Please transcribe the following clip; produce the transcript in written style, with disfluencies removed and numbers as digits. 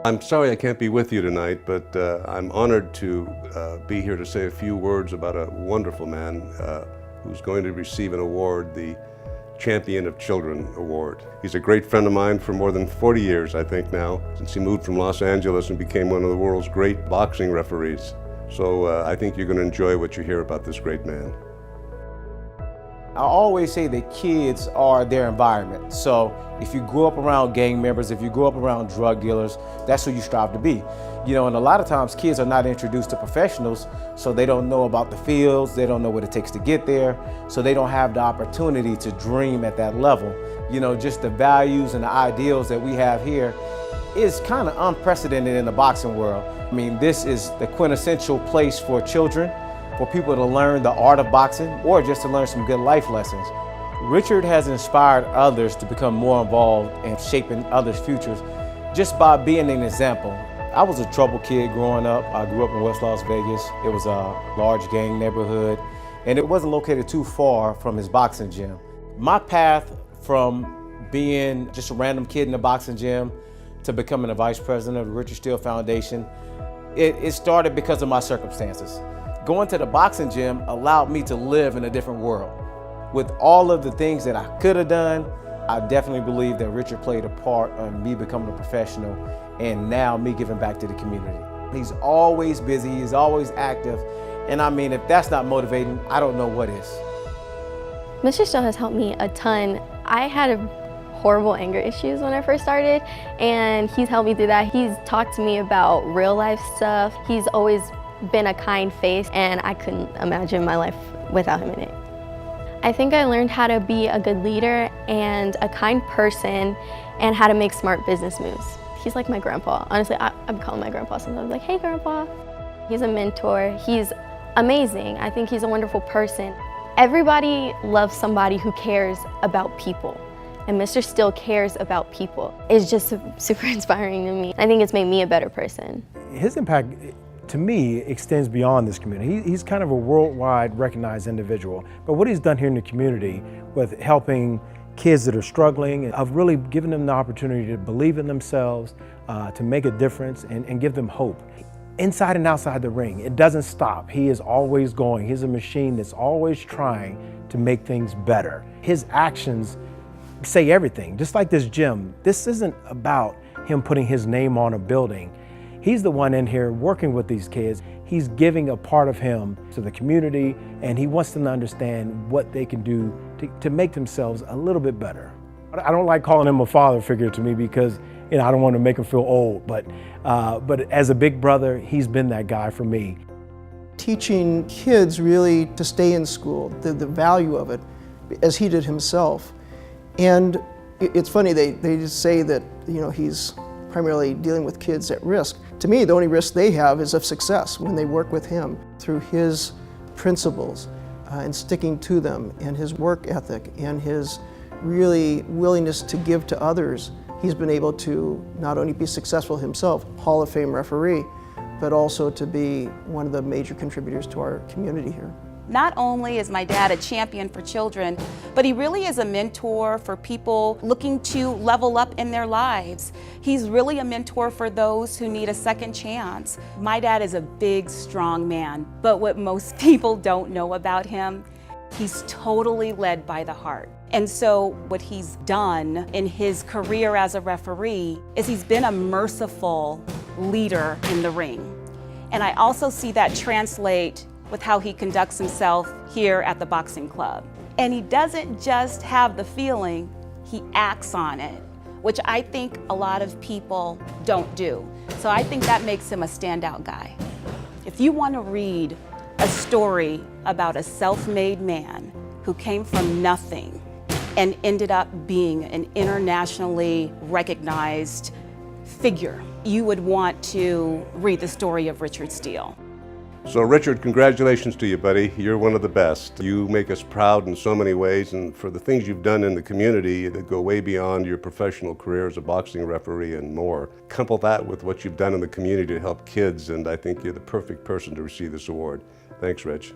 I'm sorry I can't be with you tonight, but I'm honored to be here to say a few words about a wonderful man who's going to receive an award, the Champion of Children Award. He's a great friend of mine for more than 40 years, I think now, since he moved from Los Angeles and became one of the world's great boxing referees. So I think you're going to enjoy what you hear about this great man. I always say that kids are their environment. So if you grew up around gang members, if you grew up around drug dealers, that's who you strive to be. You know, and a lot of times kids are not introduced to professionals, so they don't know about the fields, they don't know what it takes to get there, so they don't have the opportunity to dream at that level. You know, just the values and the ideals that we have here is kind of unprecedented in the boxing world. I mean, this is the quintessential place for children, for people to learn the art of boxing or just to learn some good life lessons. Richard has inspired others to become more involved in shaping others' futures just by being an example. I was a troubled kid growing up. I grew up in West Las Vegas. It was a large gang neighborhood, and it wasn't located too far from his boxing gym. My path from being just a random kid in a boxing gym to becoming a vice president of the Richard Steele Foundation, it started because of my circumstances. Going to the boxing gym allowed me to live in a different world. With all of the things that I could have done, I definitely believe that Richard played a part in me becoming a professional and now me giving back to the community. He's always busy, he's always active, and I mean, if that's not motivating, I don't know what is. Mr. Steele has helped me a ton. I had horrible anger issues when I first started, and he's helped me through that. He's talked to me about real life stuff. He's always been a kind face, and I couldn't imagine my life without him in it. I think I learned how to be a good leader and a kind person and how to make smart business moves. He's like my grandpa. Honestly, I'm calling my grandpa sometimes, like, hey grandpa. He's a mentor, he's amazing. I think he's a wonderful person. Everybody loves somebody who cares about people, and Mr. Steele cares about people. It's just super inspiring to me. I think it's made me a better person. His impact, to me, extends beyond this community. He's kind of a worldwide recognized individual. But what he's done here in the community with helping kids that are struggling, of really giving them the opportunity to believe in themselves, to make a difference and give them hope. Inside and outside the ring, it doesn't stop. He is always going. He's a machine that's always trying to make things better. His actions say everything. Just like this gym, this isn't about him putting his name on a building. He's the one in here working with these kids. He's giving a part of him to the community, and he wants them to understand what they can do to make themselves a little bit better. I don't like calling him a father figure to me because, you know, I don't want to make him feel old, but as a big brother, he's been that guy for me. Teaching kids really to stay in school, the value of it, as he did himself. And it's funny, they just say that, you know, he's primarily dealing with kids at risk. To me, the only risk they have is of success when they work with him through his principles and sticking to them, and his work ethic and his really willingness to give to others. He's been able to not only be successful himself, Hall of Fame referee, but also to be one of the major contributors to our community here. Not only is my dad a champion for children, but he really is a mentor for people looking to level up in their lives. He's really a mentor for those who need a second chance. My dad is a big, strong man, but what most people don't know about him, he's totally led by the heart. And so what he's done in his career as a referee is he's been a merciful leader in the ring. And I also see that translate with how he conducts himself here at the boxing club. And he doesn't just have the feeling, he acts on it, which I think a lot of people don't do. So I think that makes him a standout guy. If you want to read a story about a self-made man who came from nothing and ended up being an internationally recognized figure, you would want to read the story of Richard Steele. So Richard, congratulations to you, buddy. You're one of the best. You make us proud in so many ways, and for the things you've done in the community that go way beyond your professional career as a boxing referee and more. Couple that with what you've done in the community to help kids, and I think you're the perfect person to receive this award. Thanks, Rich.